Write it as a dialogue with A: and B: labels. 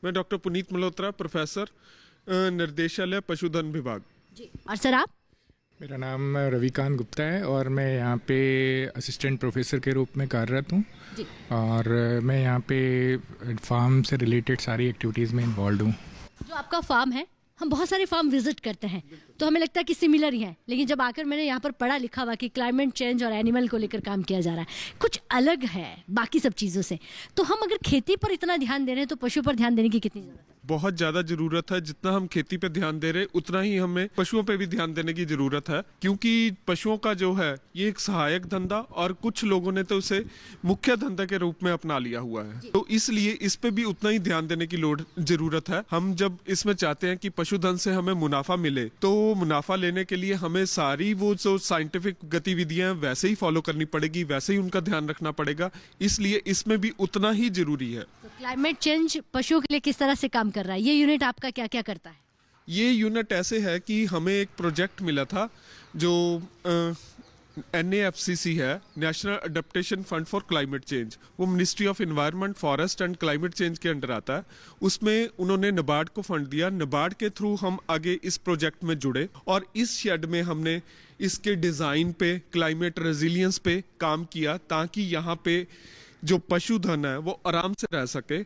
A: मैं doctor Puneet Malhotra, professor, निर्देशालय पशुधन विभाग।
B: जी। और सर आप?
C: मेरा नाम रविकांत गुप्ता है और मैं यहाँ पे असिस्टेंट प्रोफेसर के रूप में कार्यरत हूँ।
B: जी।
C: और मैं यहाँ पे फार्म से रिलेटेड सारी एक्टिविटीज़ में इन्वॉल्व हूँ।
B: जो आपका फार्म है, हम बहुत सारे फार्म विजिट करते हैं तो हमें लगता है कि सिमिलर ही हैं, लेकिन जब आकर मैंने यहाँ पर पढ़ा लिखा हुआ कि क्लाइमेट चेंज और एनिमल को लेकर काम किया जा रहा है, कुछ अलग है बाकी सब चीज़ों से। तो हम अगर खेती पर इतना ध्यान दे रहे हैं तो पशु पर ध्यान देने की कितनी ज़रूरत है?
A: बहुत ज्यादा जरूरत है। जितना हम खेती पे ध्यान दे रहे उतना ही हमें पशुओं पे भी ध्यान देने की जरूरत है, क्योंकि पशुओं का जो है ये एक सहायक धंधा और कुछ लोगों ने तो उसे मुख्य धंधा के रूप में अपना लिया हुआ है। तो इसलिए इस पे भी उतना ही ध्यान देने की जरूरत है। हम जब इसमें चाहते हैं कि पशुधन से हमें मुनाफा मिले, तो मुनाफा लेने के लिए हमें सारी वो जो साइंटिफिक गतिविधियां वैसे ही फॉलो करनी पड़ेगी, वैसे ही उनका ध्यान रखना पड़ेगा। इसलिए इसमें भी उतना ही जरूरी है।
B: तो क्लाइमेट चेंज पशुओं के लिए किस तरह से काम कर रहा है? ये यूनिट आपका क्या क्या करता है?
A: ये यूनिट ऐसे है कि हमें एक प्रोजेक्ट मिला था जो NAFCC है, national adaptation fund for climate change. वो ministry of environment, forest and climate change के अंडर आता है। उसमें उन्होंने नाबार्ड को फंड दिया। नाबार्ड के थ्रू हम आगे इस प्रोजेक्ट में जुड़े और इस शेड में हमने इसके डिज़ाइन पे, क्लाइमेट रेजिलियंस पे काम किया, ताकि यहाँ पे जो पशुधन है वो आराम से रह सके